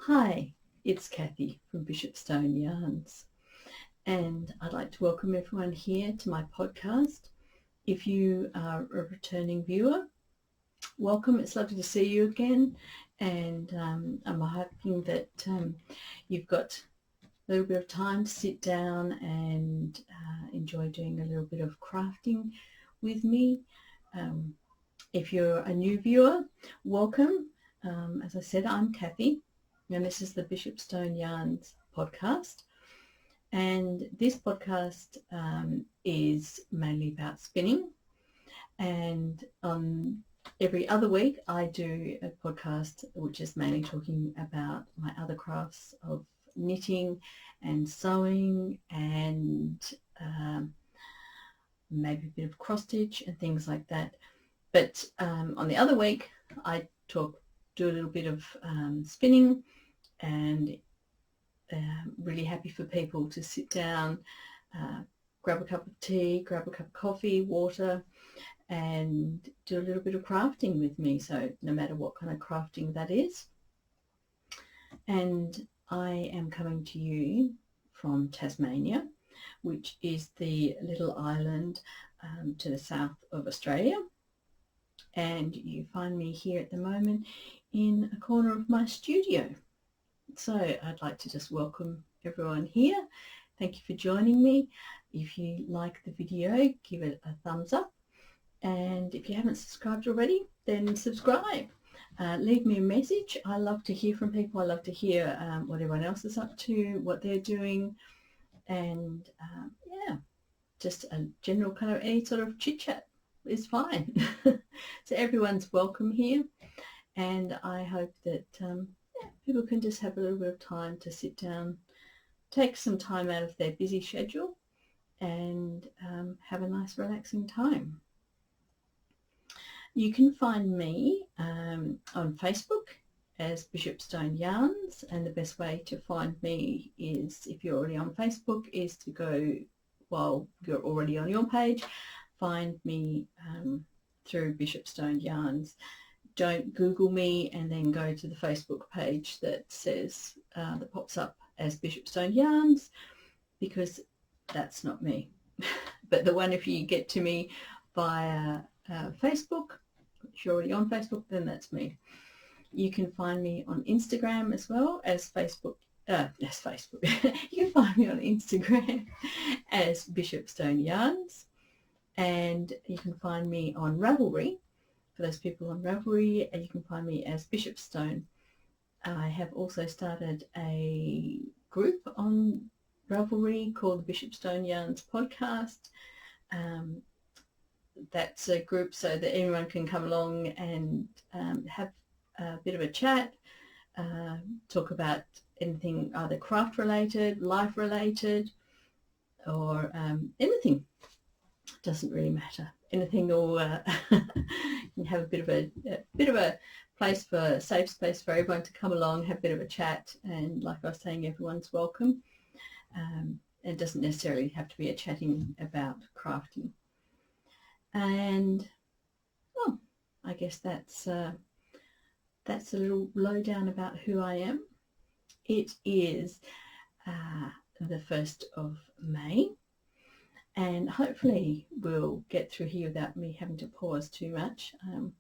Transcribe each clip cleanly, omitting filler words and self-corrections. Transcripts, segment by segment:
Hi, it's Kathy from Bishopstone Yarns, and I'd like to welcome everyone here to my podcast. If you are a returning viewer, welcome. It's lovely to see you again, and I'm hoping that you've got a little bit of time to sit down and enjoy doing a little bit of crafting with me. If you're a new viewer, welcome. As I said, I'm Kathy, and this is the Bishopstone Yarns podcast. And this podcast is mainly about spinning. And every other week I do a podcast which is mainly talking about my other crafts of knitting and sewing and maybe a bit of cross stitch and things like that. But on the other week I do a little bit of spinning, and really happy for people to sit down, grab a cup of tea, grab a cup of coffee, water, and do a little bit of crafting with me. So no matter what kind of crafting that is. And I am coming to you from Tasmania, which is the little island to the south of Australia. And you find me here at the moment in a corner of my studio. So I'd like to just welcome everyone here. Thank you for joining me. If you like the video, give it a thumbs up. And if you haven't subscribed already, then subscribe. Leave me a message. I love to hear from people. I love to hear what everyone else is up to, what they're doing. And yeah, just a general kind of any sort of chit-chat is fine. So everyone's welcome here. And I hope that people can just have a little bit of time to sit down, take some time out of their busy schedule, and have a nice relaxing time. You can find me on Facebook as Bishopstone Yarns, and the best way to find me is, if you're already on Facebook, is to go, while you're already on your page, find me through Bishopstone Yarns. Don't Google me and then go to the Facebook page that says, that pops up as Bishopstone Yarns, because that's not me. But the one, if you get to me via Facebook, if you're already on Facebook, then that's me. You can find me on Instagram as well as Facebook. You can find me on Instagram as Bishopstone Yarns, and you can find me on Ravelry. For those people on Ravelry, you can find me as Bishopstone. I have also started a group on Ravelry called the Bishopstone Yarns Podcast. That's a group so that everyone can come along and have a bit of a chat, talk about anything either craft related, life related, or anything. Doesn't really matter. Anything, or you can have a bit of a place, for a safe space for everyone to come along, have a bit of a chat, and like I was saying, everyone's welcome. It doesn't necessarily have to be a chatting about crafting. And well, I guess that's a little lowdown about who I am. It is the 1st of May. And hopefully we'll get through here without me having to pause too much. Of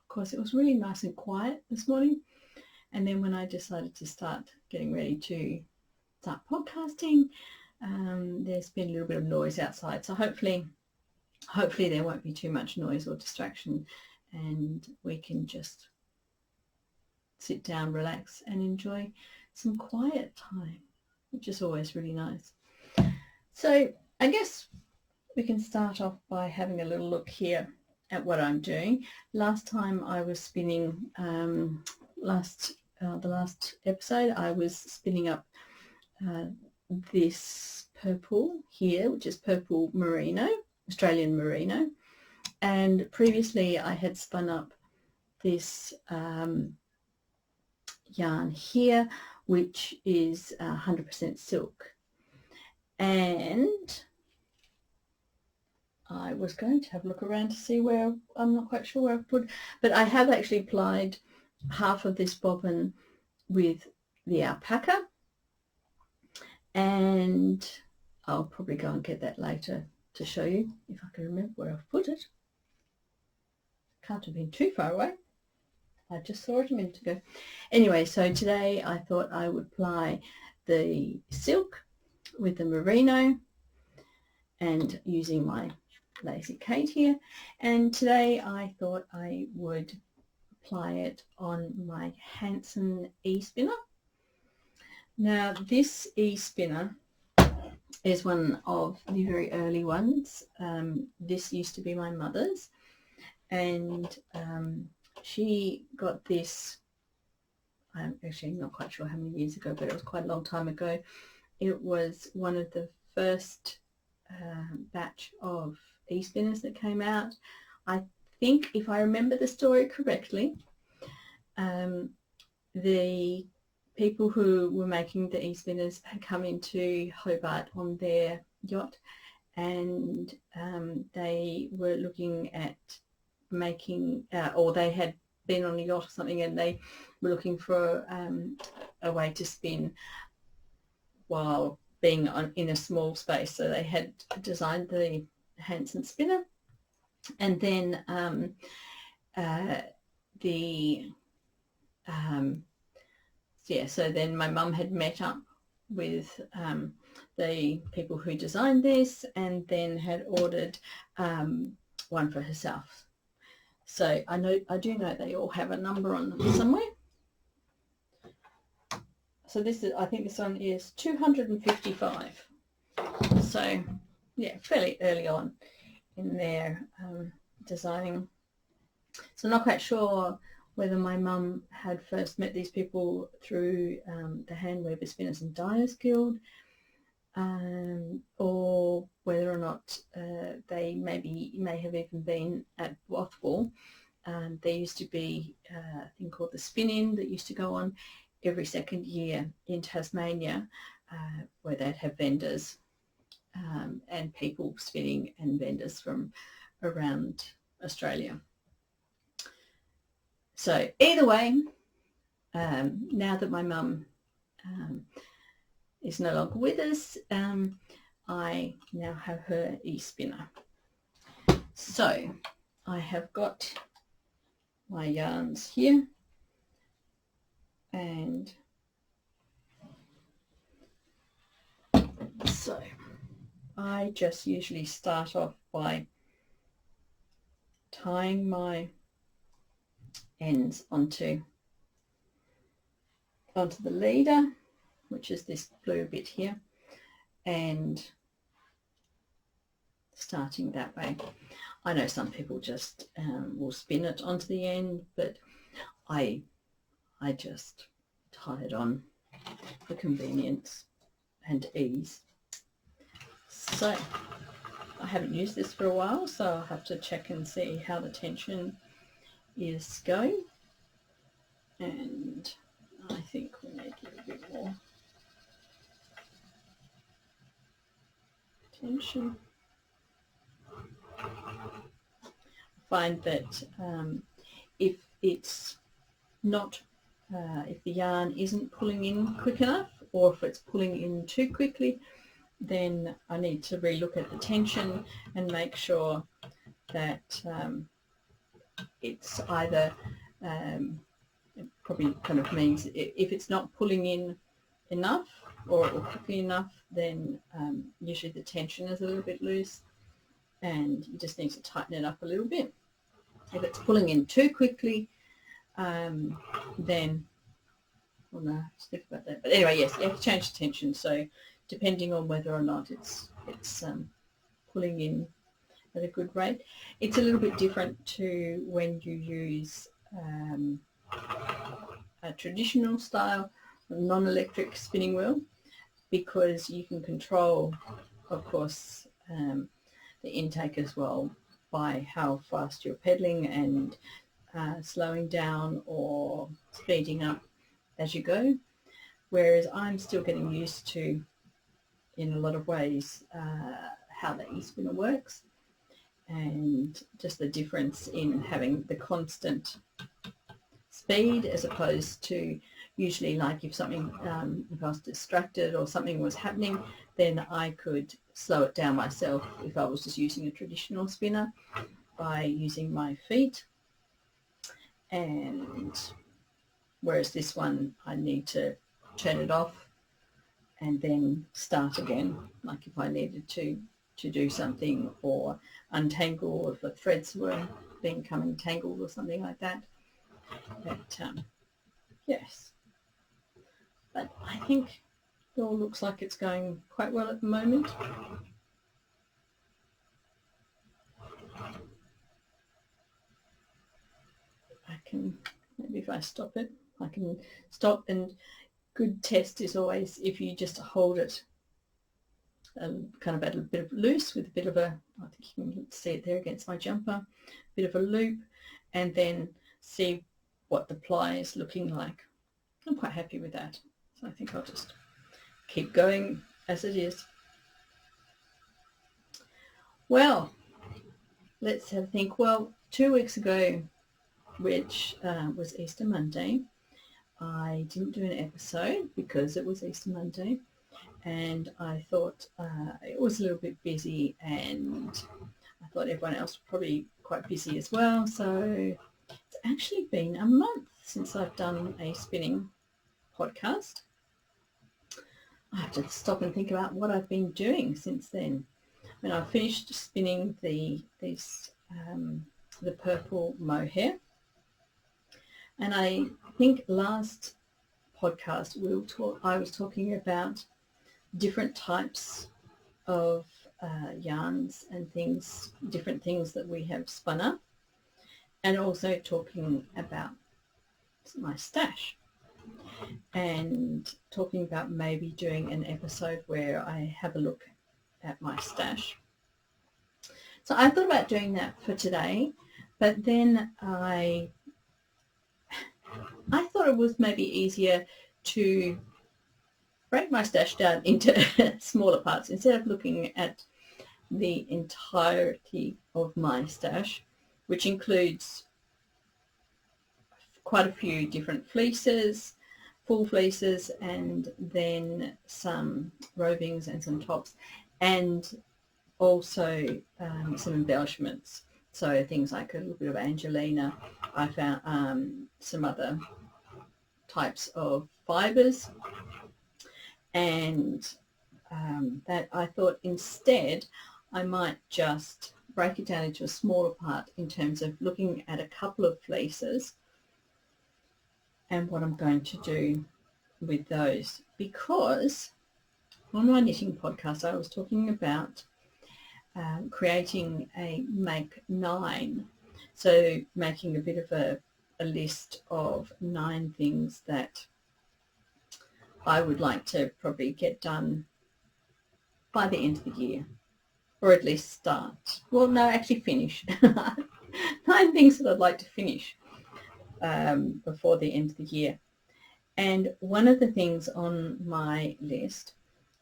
course, it was really nice and quiet this morning. And then when I decided to start getting ready to start podcasting, there's been a little bit of noise outside. So hopefully there won't be too much noise or distraction, and we can just sit down, relax, and enjoy some quiet time, which is always really nice. So I guess we can start off by having a little look here at what I'm doing. Last time I was spinning, the last episode, I was spinning up this purple here, which is purple merino, Australian merino. And previously I had spun up this yarn here, which is 100% silk. And I was going to have a look around to see where, I'm not quite sure where I've put, but I have actually applied half of this bobbin with the alpaca, and I'll probably go and get that later to show you if I can remember where I've put it. Can't have been too far away. I just saw it a minute ago. Anyway, so today I thought I would ply the silk with the merino and using my Lazy Kate here, and today I thought I would apply it on my Hanson e-spinner. Now this e-spinner is one of the very early ones. This used to be my mother's, and she got this, I'm actually not quite sure how many years ago, but it was quite a long time ago. It was one of the first batch of e-spinners that came out. I think, if I remember the story correctly, the people who were making the e-spinners had come into Hobart on their yacht, and they were looking at making, or they had been on a yacht or something, and they were looking for a way to spin while being in a small space. So they had designed the Hanson spinner, and then so then my mum had met up with the people who designed this, and then had ordered one for herself. So I do know they all have a number on them somewhere. So this is, I think this one is 255. So yeah, fairly early on in their designing. So I'm not quite sure whether my mum had first met these people through the Hand Weaver Spinners and Dyers Guild, or whether or not they may have even been at Bothwell. There used to be a thing called the Spin-In that used to go on every second year in Tasmania, where they'd have vendors and people spinning, and vendors from around Australia. So either way, now that my mum is no longer with us, I now have her e-spinner. So I have got my yarns here, and so I just usually start off by tying my ends onto the leader, which is this blue bit here, and starting that way. I know some people just will spin it onto the end, but I just tie it on for convenience and ease. So I haven't used this for a while, so I'll have to check and see how the tension is going, and I think we need a little bit more tension. I find that if it's not, if the yarn isn't pulling in quick enough, or if it's pulling in too quickly, then I need to relook at the tension and make sure that it's either, it probably kind of means if it's not pulling in enough or quickly enough, then usually the tension is a little bit loose, and you just need to tighten it up a little bit. If it's pulling in too quickly, then, well, no, just think about that. But anyway, yes, you have to change the tension. So depending on whether or not it's pulling in at a good rate. It's a little bit different to when you use a traditional style non-electric spinning wheel, because you can control, of course, the intake as well by how fast you're pedaling and slowing down or speeding up as you go, whereas I'm still getting used to, in a lot of ways, how the e-spinner works, and just the difference in having the constant speed as opposed to Usually, like if something, if I was distracted or something was happening, then I could slow it down myself if I was just using a traditional spinner by using my feet. And whereas this one, I need to turn it off and then start again, like if I needed to do something or untangle, if the threads were becoming tangled or something like that. But yes, but I think it all looks like it's going quite well at the moment. I can, maybe if I stop it, I can stop. And good test is always if you just hold it kind of at a bit of loose with a bit of a, I think you can see it there against my jumper, bit of a loop, and then see what the ply is looking like. I'm quite happy with that. So I think I'll just keep going as it is. Well, let's have a think. Well, 2 weeks ago, which was Easter Monday, I didn't do an episode because it was Easter Monday, and I thought it was a little bit busy, and I thought everyone else was probably quite busy as well. So it's actually been a month since I've done a spinning podcast. I have to stop and think about what I've been doing since then. When I finished spinning the purple mohair, and I think last podcast I was talking about different types of yarns and things, different things that we have spun up, and also talking about my stash and talking about maybe doing an episode where I have a look at my stash. So I thought about doing that for today, but then I thought it was maybe easier to break my stash down into smaller parts instead of looking at the entirety of my stash, which includes quite a few different fleeces, full fleeces, and then some rovings and some tops, and also some embellishments. So things like a little bit of Angelina. I found some other types of fibres, and that I thought instead I might just break it down into a smaller part in terms of looking at a couple of fleeces and what I'm going to do with those. Because on my knitting podcast I was talking about creating a make 9, so making a bit of a list of 9 things that I would like to probably get done by the end of the year, or at least start. Well, no, actually finish. 9 things that I'd like to finish before the end of the year. And one of the things on my list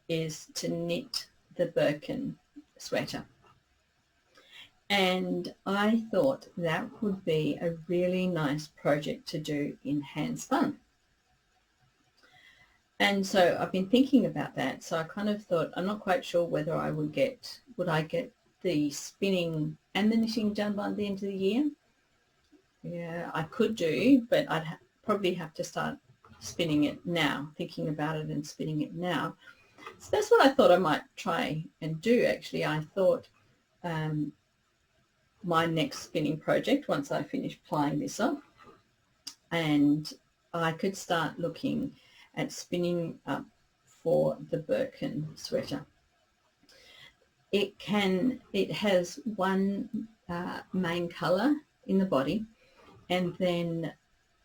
is to knit the Birkin sweater. And I thought that would be a really nice project to do in hand spun. And so I've been thinking about that. So I kind of thought, I'm not quite sure whether I would I get the spinning and the knitting done by the end of the year. Yeah, I could do, but I'd probably have to start spinning it now, thinking about it and spinning it now. So that's what I thought I might try and do, actually. I thought my next spinning project, once I finish plying this off, and I could start looking at spinning up for the Birkin sweater. It has one main colour in the body, and then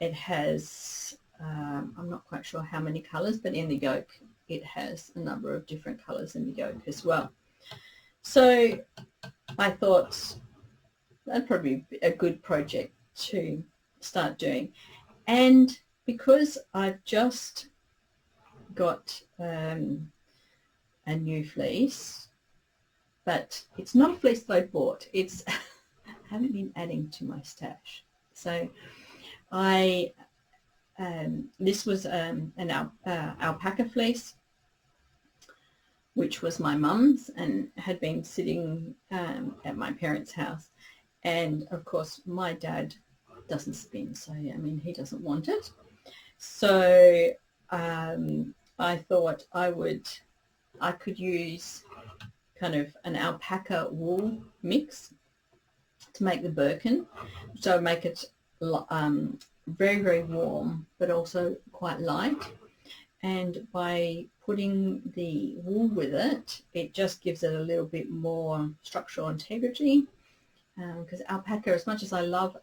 it has, I'm not quite sure how many colours, but in the yoke it has a number of different colours in the yoke as well. So I thought that'd probably be a good project to start doing. And because I've just got a new fleece, but it's not a fleece that I bought. It's I haven't been adding to my stash. So I this was an alpaca fleece, which was my mum's and had been sitting at my parents' house. And of course, my dad doesn't spin, so I mean, he doesn't want it. So I thought I could use kind of an alpaca wool mix to make the birkin. So make it very, very warm, but also quite light. And by putting the wool with it, it just gives it a little bit more structural integrity. Because alpaca, as much as I love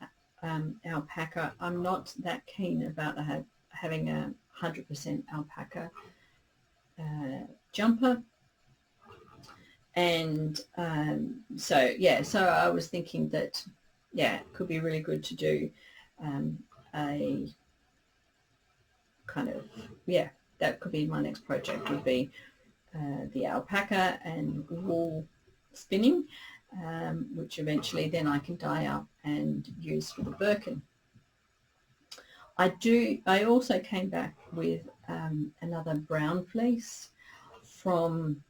alpaca, I'm not that keen about having a 100% alpaca jumper. And so I was thinking that, it could be really good to do a kind of, that could be my next project, would be the alpaca and wool spinning, which eventually then I can dye up and use for the birkin. I also came back with another brown fleece from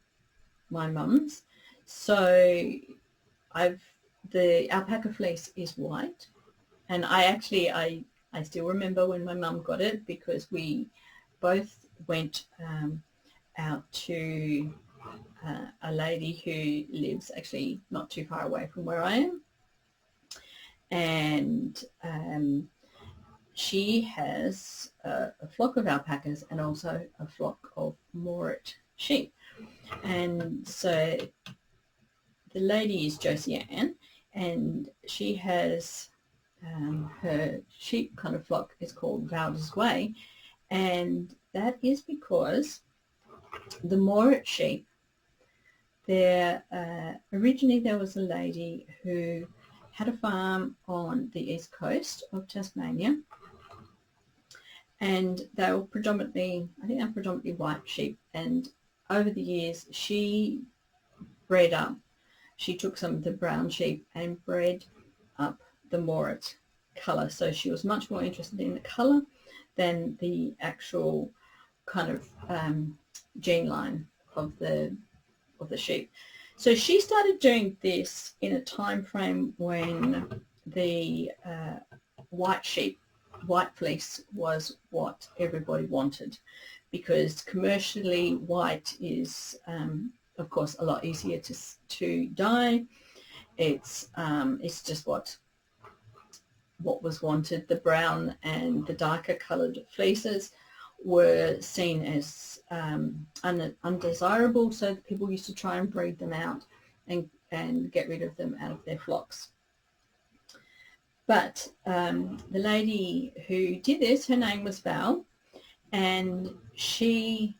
my mum's. So the alpaca fleece is white, and I still remember when my mum got it, because we both went out to a lady who lives actually not too far away from where I am, and she has a flock of alpacas and also a flock of Moorit sheep. And so the lady is Josiane, and she has her sheep kind of flock is called Valda's Way, and that is because the Moorit sheep, originally there was a lady who had a farm on the east coast of Tasmania, and they were predominantly white sheep, and over the years she took some of the brown sheep and bred up the Moorit colour. So she was much more interested in the colour than the actual kind of gene line of the sheep. So she started doing this in a time frame when the white fleece was what everybody wanted, because commercially white is of course a lot easier to dye. It's just what was wanted. The brown and the darker coloured fleeces were seen as undesirable, so people used to try and breed them out and get rid of them out of their flocks. But the lady who did this, her name was Val, and she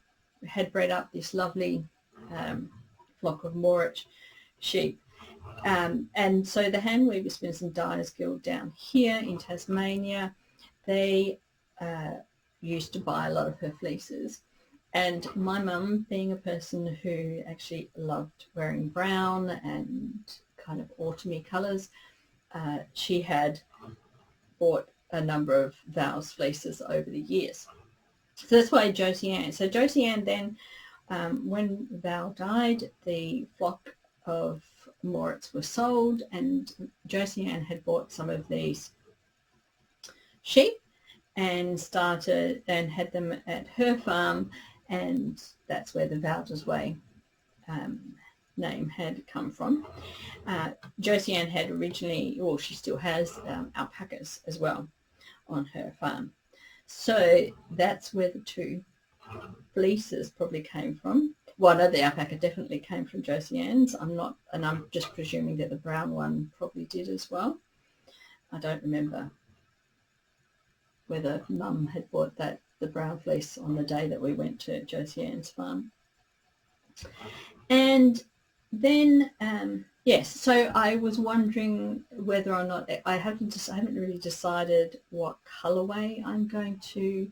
had bred up this lovely flock of Moorit sheep. And so the Hand Weavers, Spinners and Dyers Guild down here in Tasmania, they used to buy a lot of her fleeces. And my mum, being a person who actually loved wearing brown and kind of autumny colours, she had bought a number of Val's fleeces over the years. So that's why Josiane. So Josiane then, when Val died, the flock of Moorits were sold, and Josiane had bought some of these sheep and started and had them at her farm, and that's where the Valda's Way name had come from. Josiane had originally, well, she still has alpacas as well on her farm. So that's where the two fleeces probably came from. Well, I know the alpaca definitely came from Josiane's. I'm just presuming that the brown one probably did as well. I don't remember whether Mum had bought the brown fleece on the day that we went to Josiane's farm. And then, yes, so I was wondering whether or not, I haven't really decided what colourway I'm going to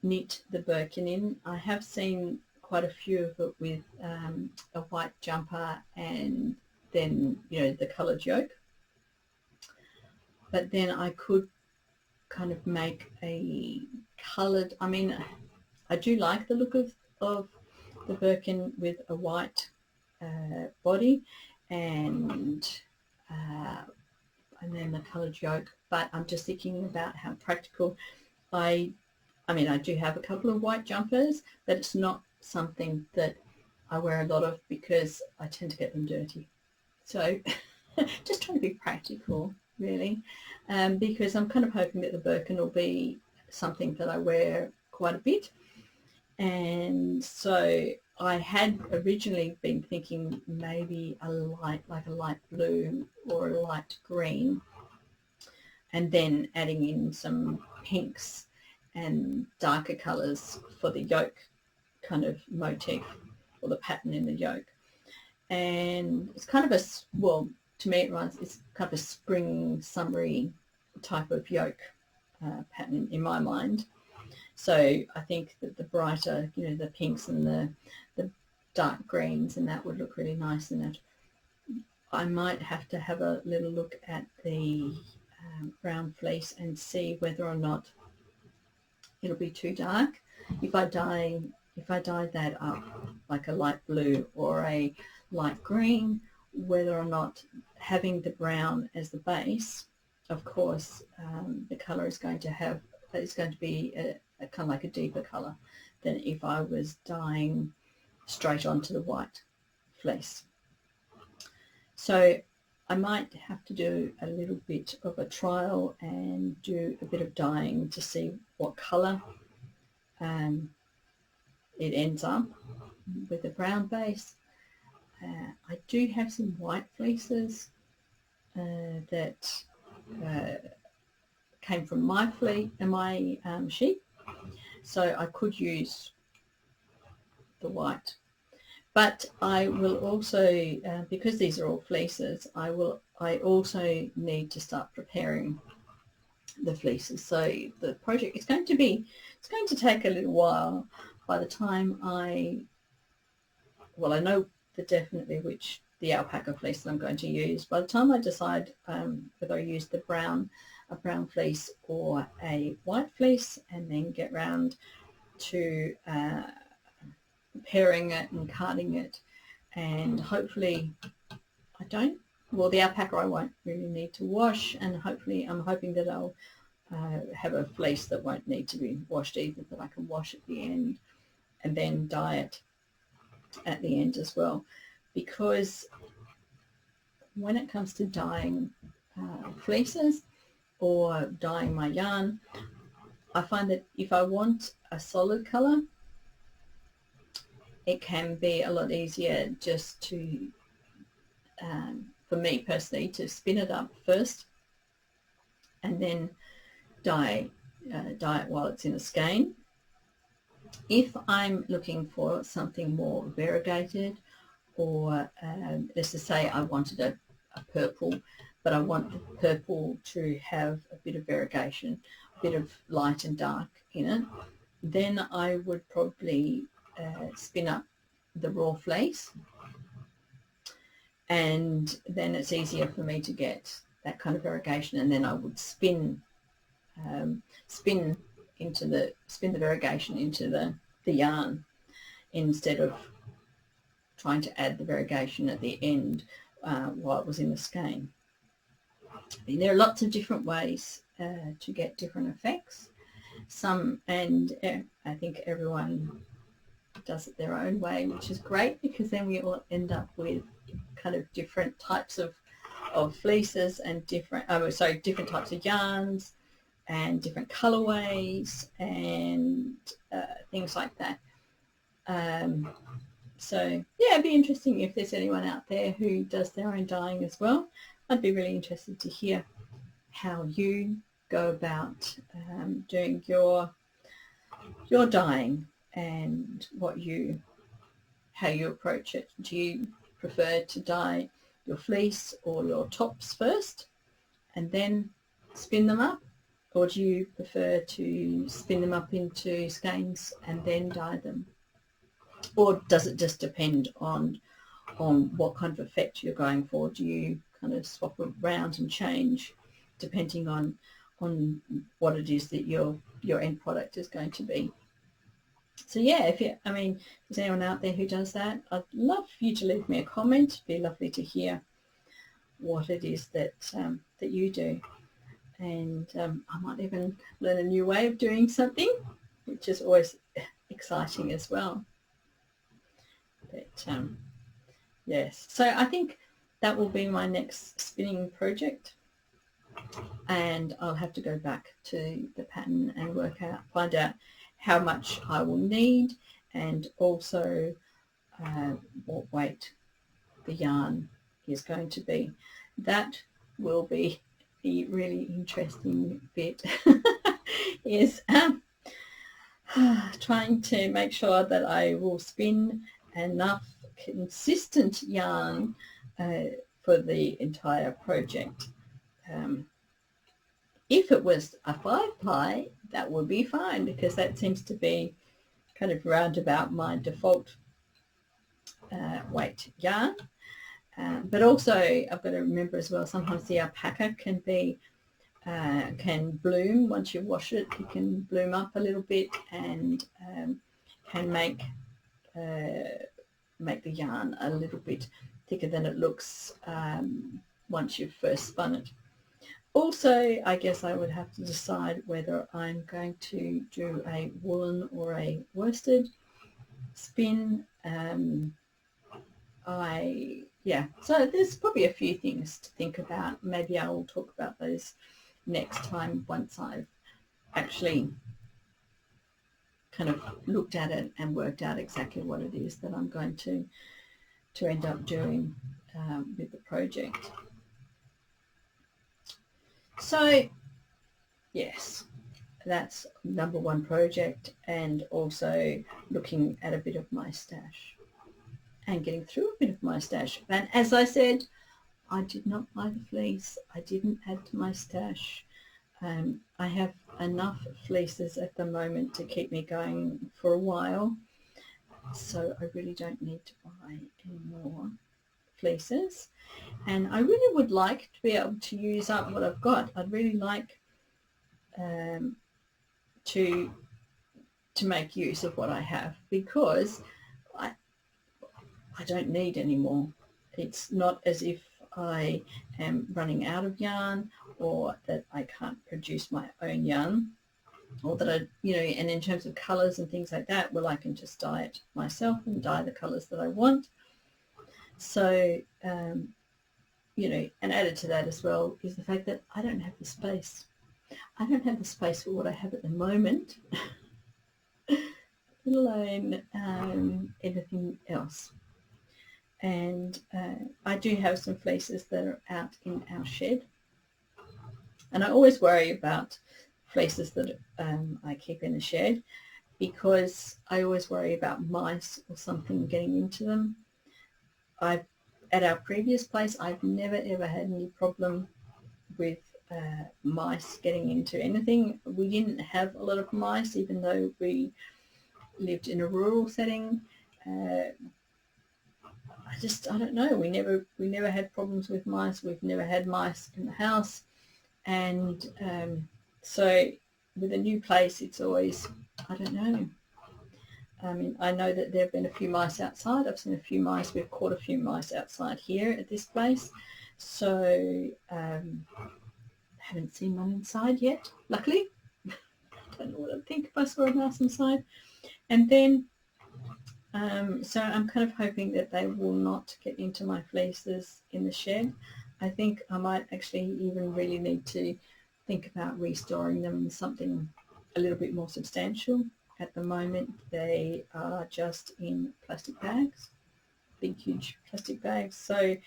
knit the birkin in. I have seen quite a few of it with a white jumper and then, the coloured yoke. But then I could kind of make a coloured, I mean, I do like the look of the Birkin with a white body and then the coloured yoke, but I'm just thinking about how practical. I mean, I do have a couple of white jumpers, but it's not something that I wear a lot of because I tend to get them dirty. So just trying to be practical, really, because I'm kind of hoping that the Birkin will be something that I wear quite a bit. And so I had originally been thinking maybe like a light blue or a light green, and then adding in some pinks and darker colours for the yoke kind of motif or the pattern in the yoke. And it's kind of a, well, to me it's kind of a spring summery type of yoke pattern in my mind. So I think that the brighter, you know, the pinks and the dark greens and that would look really nice in it. I might have to have a little look at the brown fleece and see whether or not it'll be too dark. If I dye that up like a light blue or a light green, whether or not having the brown as the base, of course, the colour is going to be a kind of like a deeper colour than if I was dyeing straight onto the white fleece. So I might have to do a little bit of a trial and do a bit of dyeing to see what colour it ends up with the brown base. I do have some white fleeces that came from my sheep, so I could use the white. But I will also, because these are all fleeces, I also need to start preparing the fleeces. So the project is going to take a little while. By the time I know definitely which the alpaca fleece that I'm going to use. By the time I decide whether I use a brown fleece or a white fleece, and then get round to preparing it and carding it, and hopefully the alpaca I won't really need to wash, and hopefully I'm hoping that I'll have a fleece that won't need to be washed either, that I can wash at the end and then dye it at the end as well. Because when it comes to dyeing fleeces or dyeing my yarn, I find that if I want a solid colour, it can be a lot easier just to, for me personally, to spin it up first and then dye it while it's in a skein. If I'm looking for something more variegated, or let's just say I wanted a purple, but I want the purple to have a bit of variegation, a bit of light and dark in it, then I would probably spin up the raw fleece, and then it's easier for me to get that kind of variegation, and then I would spin the variegation into the yarn instead of trying to add the variegation at the end while it was in the skein. I mean, there are lots of different ways to get different effects. And I think everyone does it their own way, which is great, because then we all end up with kind of different types of fleeces and different types of yarns and different colorways and things like that. So yeah, it'd be interesting if there's anyone out there who does their own dyeing as well. I'd be really interested to hear how you go about doing your dyeing and how you approach it. Do you prefer to dye your fleece or your tops first and then spin them up, or do you prefer to spin them up into skeins and then dye them? Or does it just depend on what kind of effect you're going for? Do you kind of swap around and change depending on on what it is that your end product is going to be. So yeah, if you, I mean, there's anyone out there who does that, I'd love for you to leave me a comment. It'd be lovely to hear what it is that that you do, and I might even learn a new way of doing something, which is always exciting as well. But yes, so I think that will be my next spinning project, and I'll have to go back to the pattern and find out how much I will need, and also what weight the yarn is going to be. That will be the really interesting bit is trying to make sure that I will spin enough consistent yarn for the entire project. If it was a 5-ply, that would be fine, because that seems to be kind of round about my default weight yarn. But also I've got to remember as well, sometimes the alpaca can bloom. Once you wash it, it can bloom up a little bit, and can make the yarn a little bit thicker than it looks once you've first spun it. Also, I guess I would have to decide whether I'm going to do a woolen or a worsted spin. So there's probably a few things to think about. Maybe I will talk about those next time, once I've actually kind of looked at it and worked out exactly what it is that I'm going to end up doing with the project. So yes, that's number one project, and also looking at a bit of my stash and getting through a bit of my stash. And as I said, I did not buy the fleece. I didn't add to my stash. I have enough fleeces at the moment to keep me going for a while, so I really don't need to buy any more fleeces. And I really would like to be able to use up what I've got. I'd really like to make use of what I have, because I don't need any more. It's not as if I am running out of yarn, or that I can't produce my own yarn, or that and in terms of colours and things like that, well, I can just dye it myself and dye the colours that I want. So and added to that as well is the fact that I don't have the space. I don't have the space for what I have at the moment, let alone anything else. And I do have some fleeces that are out in our shed, and I always worry about fleeces that I keep in the shed, because I always worry about mice or something getting into them. At our previous place, I've never ever had any problem with mice getting into anything. We didn't have a lot of mice, even though we lived in a rural setting. I don't know. We never had problems with mice. We've never had mice in the house, and so with a new place, it's always, I don't know. I mean, I know that there have been a few mice outside. I've seen a few mice. We've caught a few mice outside here at this place. So haven't seen one inside yet, luckily. I don't know what I'd think if I saw a mouse inside. And then, so I'm kind of hoping that they will not get into my fleeces in the shed. I think I might actually even really need to think about restoring them in something a little bit more substantial. At the moment, they are just in plastic bags, big, huge plastic bags. So,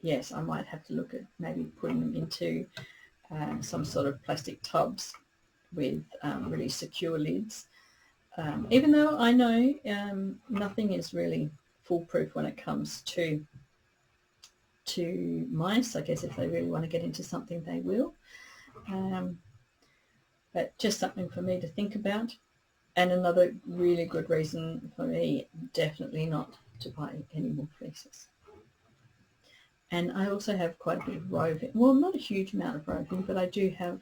yes, I might have to look at maybe putting them into some sort of plastic tubs with really secure lids. Even though I know nothing is really foolproof when it comes to mice. I guess if they really want to get into something, they will. But just something for me to think about. And another really good reason for me definitely not to buy any more fleeces. And I also have quite a bit of roving. Well, not a huge amount of roving, but I do have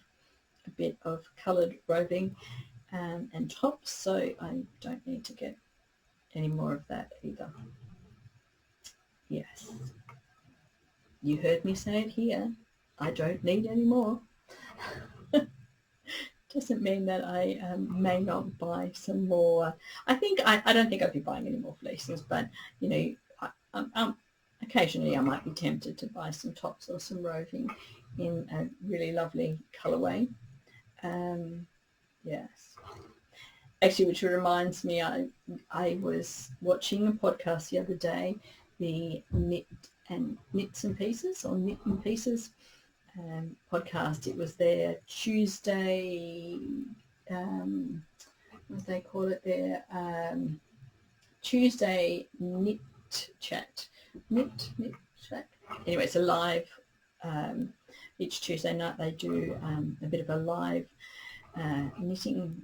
a bit of coloured roving and tops, so I don't need to get any more of that either. Yes, you heard me say it here. I don't need any more. Doesn't mean that I may not buy some more. I don't think I'd be buying any more fleeces, but you know, occasionally I might be tempted to buy some tops or some roving in a really lovely colourway. Yes. Actually, which reminds me, I was watching a podcast the other day, the Knits and Pieces podcast. It was their Tuesday, what do they call it there? Tuesday knit chat. Knit chat. Anyway, it's a live. Each Tuesday night they do a bit of a live knitting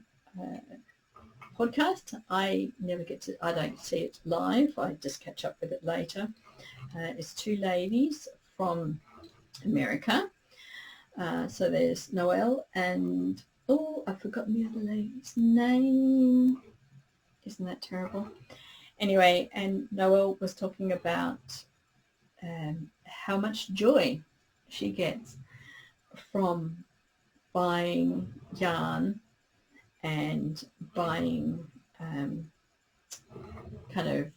podcast. I don't see it live. I just catch up with it later. It's two ladies from America. So there's Noelle and, I've forgotten the other lady's name. Isn't that terrible? Anyway, and Noelle was talking about how much joy she gets from buying yarn and buying kind of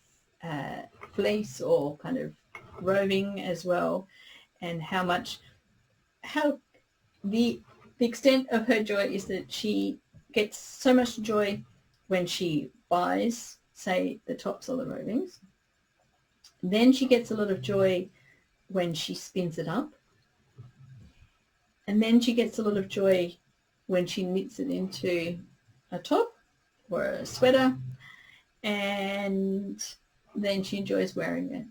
fleece or kind of roving as well, and how the extent of her joy is that she gets so much joy when she buys, say, the tops or the rovings. Then she gets a lot of joy when she spins it up. And then she gets a lot of joy when she knits it into a top or a sweater. And then she enjoys wearing it.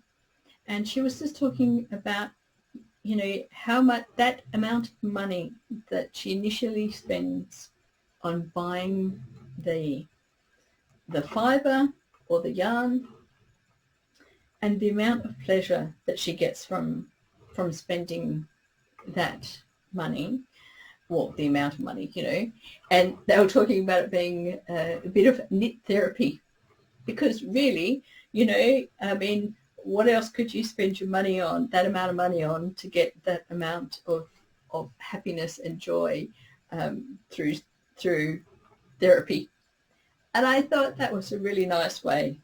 And she was just talking about, you know, how much that amount of money that she initially spends on buying the fibre or the yarn, and the amount of pleasure that she gets from spending that money, well, the amount of money, you know. And they were talking about it being a bit of knit therapy, because really, you know, I mean, what else could you spend your money on, that amount of money on, to get that amount of happiness and joy through therapy? And I thought that was a really nice way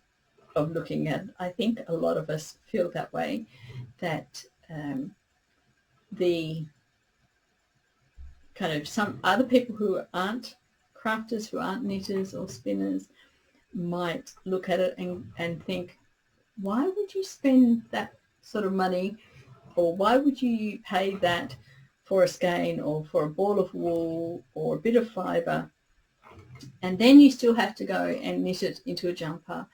of looking at it. I think a lot of us feel that way, that the kind of some other people who aren't crafters, who aren't knitters or spinners, might look at it and think, why would you spend that sort of money, or why would you pay that for a skein or for a ball of wool or a bit of fibre, and then you still have to go and knit it into a jumper?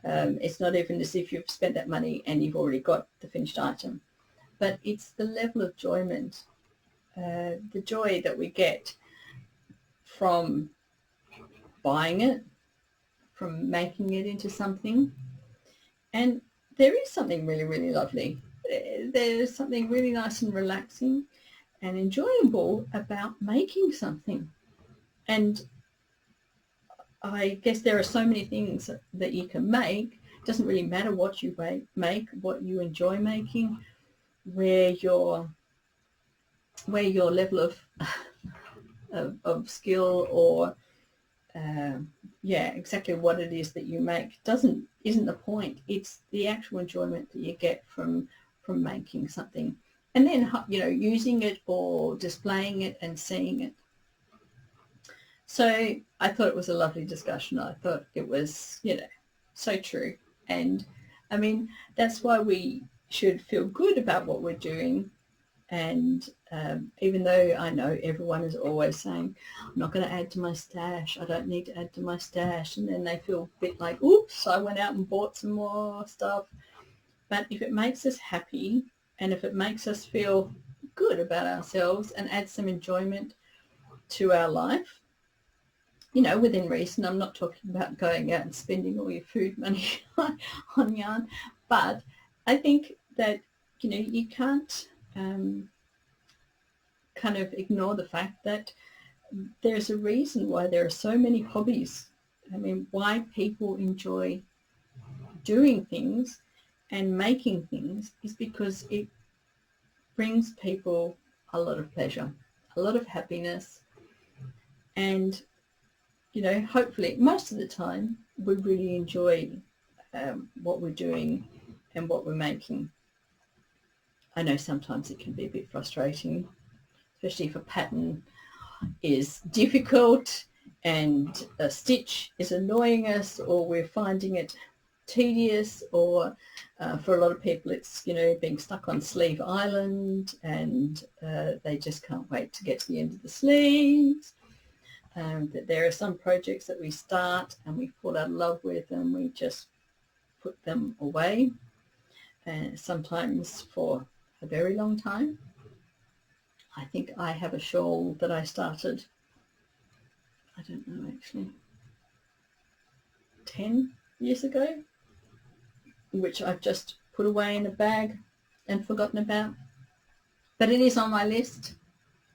It's not even as if you've spent that money and you've already got the finished item. But it's the level of enjoyment, the joy that we get from buying it, from making it into something. And there is something really, really lovely. There's something really nice and relaxing and enjoyable about making something. And I guess there are so many things that you can make. It doesn't really matter what you make, what you enjoy making, where your level of skill or exactly what it is that you make isn't the point. It's the actual enjoyment that you get from making something, and then, you know, using it or displaying it and seeing it. So I thought it was a lovely discussion. I thought it was, you know, so true. And I mean, that's why we should feel good about what we're doing. And even though I know everyone is always saying, I'm not going to add to my stash, I don't need to add to my stash, and then they feel a bit like, oops, I went out and bought some more stuff. But if it makes us happy, and if it makes us feel good about ourselves and adds some enjoyment to our life, you know, within reason. I'm not talking about going out and spending all your food money on yarn, but I think that you know, you can't kind of ignore the fact that there's a reason why there are so many hobbies. I mean, why people enjoy doing things and making things is because it brings people a lot of pleasure, a lot of happiness, and, you know, hopefully most of the time we really enjoy what we're doing and what we're making. I know sometimes it can be a bit frustrating, especially if a pattern is difficult and a stitch is annoying us, or we're finding it tedious, or for a lot of people it's, you know, being stuck on Sleeve Island and they just can't wait to get to the end of the sleeves. That there are some projects that we start and we fall out of love with and we just put them away, sometimes for a very long time. I think I have a shawl that I started, I don't know, actually 10 years ago, which I've just put away in a bag and forgotten about. But it is on my list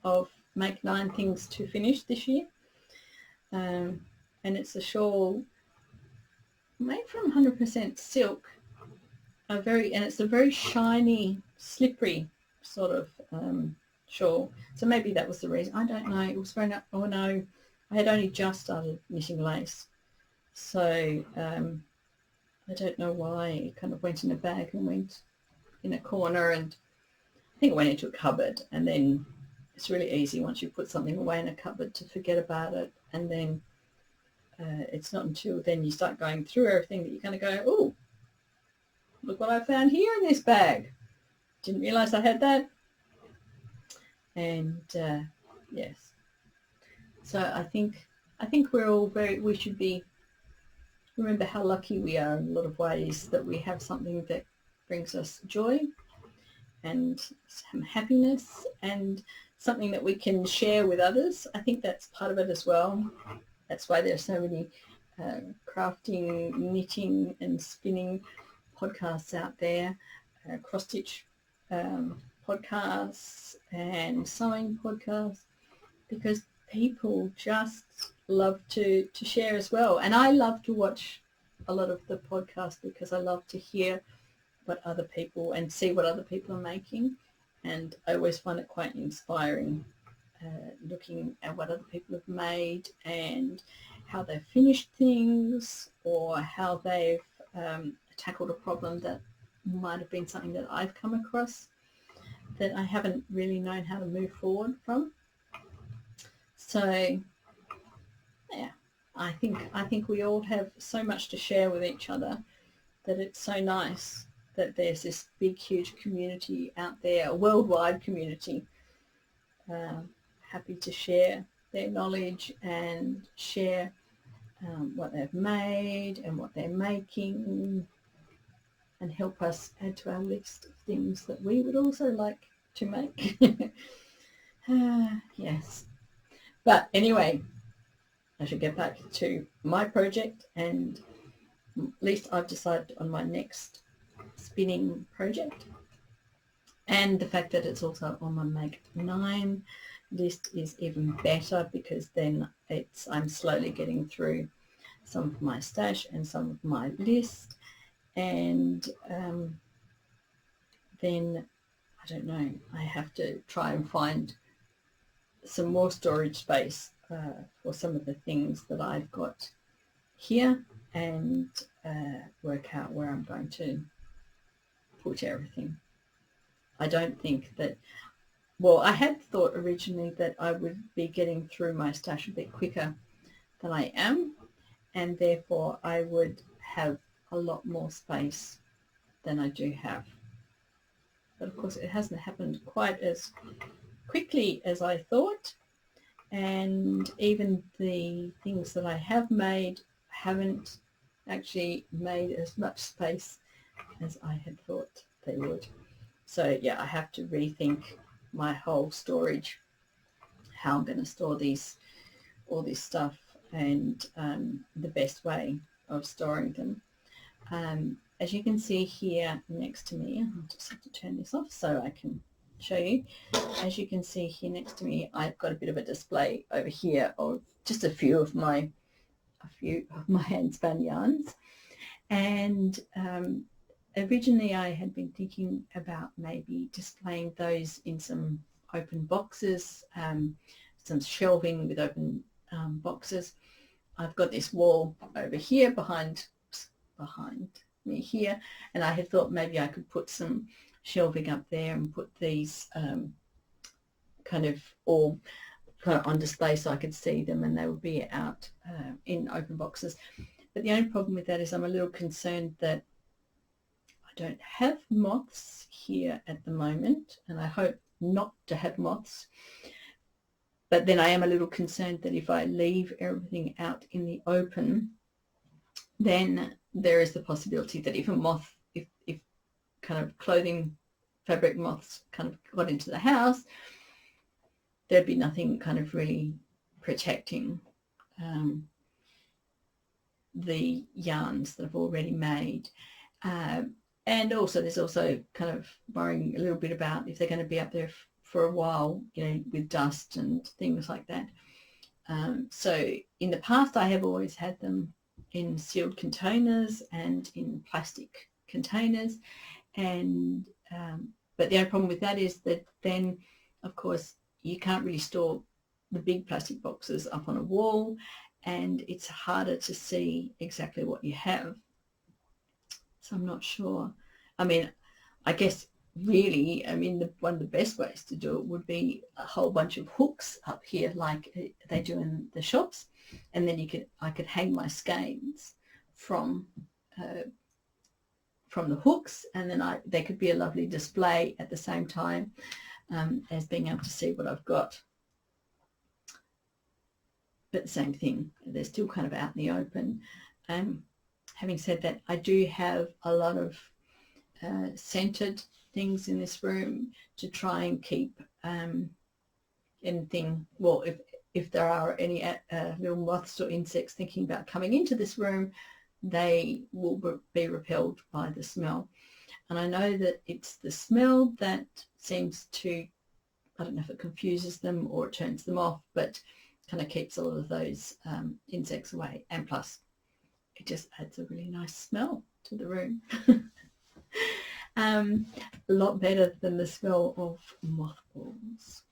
of make 9 things to finish this year. And it's a shawl made from 100% silk, and it's a very shiny, slippery sort of shawl. So maybe that was the reason. I don't know. It was very, oh no, I had only just started knitting lace. So I don't know why it kind of went in a bag and went in a corner, and I think it went into a cupboard. And then it's really easy once you put something away in a cupboard to forget about it, and then it's not until then you start going through everything that you're going to go, oh, look what I found here in this bag. Didn't realise I had that. And yes, so I think we're all we should be, remember how lucky we are in a lot of ways, that we have something that brings us joy and some happiness and something that we can share with others. I think that's part of it as well. That's why there's so many crafting, knitting and spinning podcasts out there, cross-stitch podcasts and sewing podcasts, because people just love to share as well. And I love to watch a lot of the podcasts because I love to hear what other people and see what other people are making. And I always find it quite inspiring, looking at what other people have made and how they've finished things, or how they've tackled a problem that might have been something that I've come across that I haven't really known how to move forward from. So yeah, I think we all have so much to share with each other that it's so nice that there's this big, huge community out there, a worldwide community, happy to share their knowledge and share what they've made and what they're making, and help us add to our list of things that we would also like to make. Yes. But anyway, I should get back to my project, and at least I've decided on my next spinning project. And the fact that it's also on my Make 9 list is even better, because then I'm slowly getting through some of my stash and some of my list, and then I don't know, I have to try and find some more storage space for some of the things that I've got here, and work out where I'm going to put everything. I don't think that, well, I had thought originally that I would be getting through my stash a bit quicker than I am, and therefore I would have a lot more space than I do have. But of course it hasn't happened quite as quickly as I thought, and even the things that I have made haven't actually made as much space as I had thought they would. So yeah, I have to rethink my whole storage, how I'm going to store all this stuff, and the best way of storing them. as you can see here next to me, I'll just have to turn this off so I can show you. As you can see here next to me, I've got a bit of a display over here of just a few of my hand spun yarns. And originally I had been thinking about maybe displaying those in some open boxes, some shelving with open boxes. I've got this wall over here behind me here, and I had thought maybe I could put some shelving up there and put these kind of on display so I could see them, and they would be out in open boxes. But the only problem with that is I'm a little concerned that I don't have moths here at the moment, and I hope not to have moths. But then I am a little concerned that if I leave everything out in the open, then there is the possibility that if a moth, if kind of clothing fabric moths kind of got into the house, there'd be nothing kind of really protecting the yarns that I've already made. And also there's also kind of worrying a little bit about if they're going to be up there for a while, you know, with dust and things like that. So in the past I have always had them in sealed containers and in plastic containers, and but the only problem with that is that then of course you can't really store the big plastic boxes up on a wall, and it's harder to see exactly what you have. So I'm not sure. I mean, I guess really, I mean, one of the best ways to do it would be a whole bunch of hooks up here like they do in the shops, and then I could hang my skeins from the hooks, and then they could be a lovely display at the same time as being able to see what I've got. But the same thing, they're still kind of out in the open. Having said that, I do have a lot of scented things in this room to try and keep anything, well, if there are any little moths or insects thinking about coming into this room, they will be repelled by the smell. And I know that it's the smell that seems to, I don't know if it confuses them or it turns them off, but kind of keeps a lot of those insects away. And plus, it just adds a really nice smell to the room. A lot better than the smell of mothballs,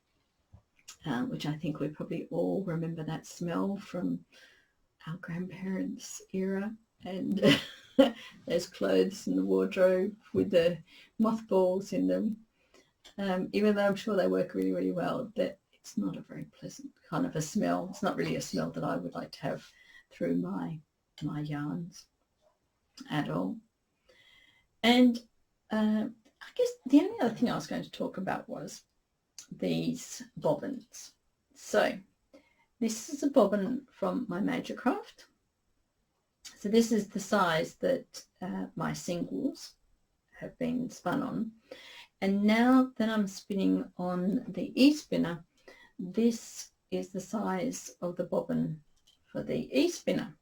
which I think we probably all remember that smell from our grandparents' era, and those clothes in the wardrobe with the mothballs in them. Even though I'm sure they work really, really well, that it's not a very pleasant kind of a smell. It's not really a smell that I would like to have through my yarns at all. And I guess the only other thing I was going to talk about was these bobbins. So this is a bobbin from my Major Craft. So this is the size that my singles have been spun on. And now that I'm spinning on the e-spinner, this is the size of the bobbin for the e-spinner.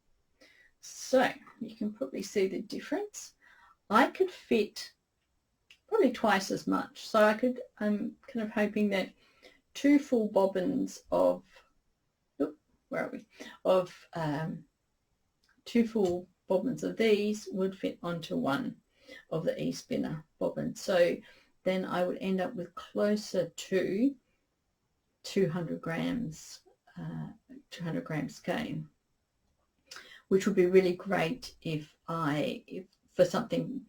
So you can probably see the difference. I could fit probably twice as much. So I'm kind of hoping that 2 full bobbins of, where are we? Of 2 full bobbins of these would fit onto one of the e-spinner bobbins. So then I would end up with closer to 200 grams skein, which would be really great if for something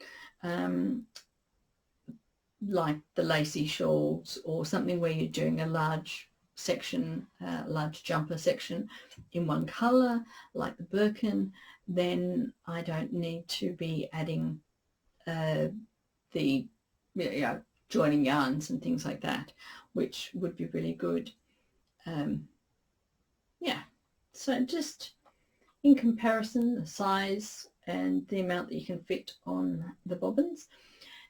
like the lacy shawls, or something where you're doing a large section, large jumper section in one colour, like the Birkin, then I don't need to be adding the joining yarns and things like that, which would be really good. So just in comparison, the size and the amount that you can fit on the bobbins.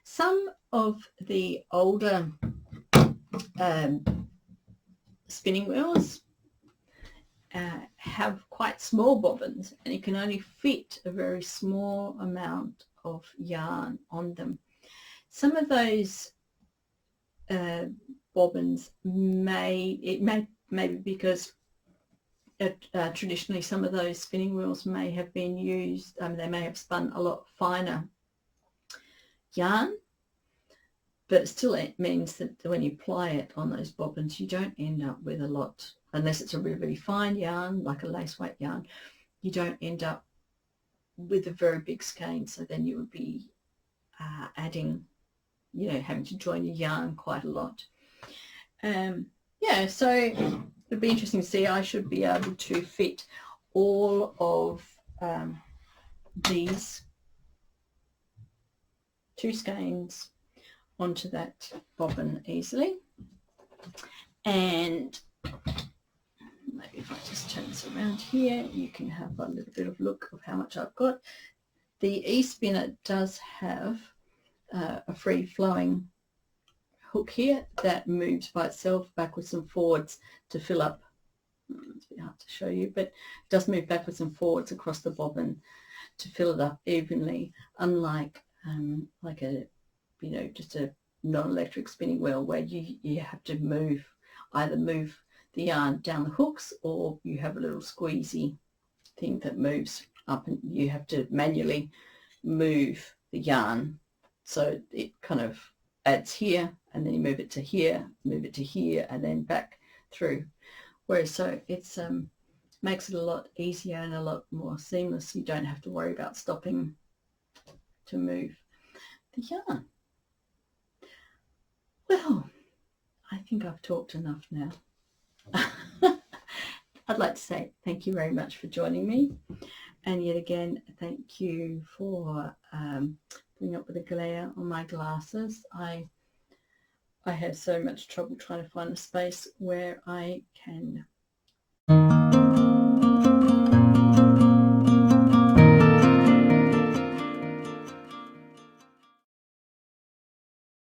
Some of the older spinning wheels have quite small bobbins, and you can only fit a very small amount of yarn on them. Some of those bobbins may be because traditionally some of those spinning wheels may have been used, they may have spun a lot finer yarn, but still it means that when you ply it on those bobbins, you don't end up with a lot, unless it's a really, really fine yarn, like a lace weight yarn, you don't end up with a very big skein. So then you would be adding, you know, having to join your yarn quite a lot. Yeah, so it'll be interesting to see. I should be able to fit all of these 2 skeins onto that bobbin easily. And maybe if I just turn this around here, you can have a little bit of look of how much I've got. The e-spinner does have a free flowing hook here that moves by itself backwards and forwards to fill up. It's a bit hard to show you, but it does move backwards and forwards across the bobbin to fill it up evenly, unlike like a, you know, just a non-electric spinning wheel where you have to either move the yarn down the hooks, or you have a little squeezy thing that moves up and you have to manually move the yarn. So it kind of adds here, and then you move it to here, and then back through. Whereas so it's makes it a lot easier and a lot more seamless. You don't have to worry about stopping to move the yarn. Well, I think I've talked enough now. I'd like to say thank you very much for joining me, and yet again thank you for putting up with the glare on my glasses. I have so much trouble trying to find a space where I can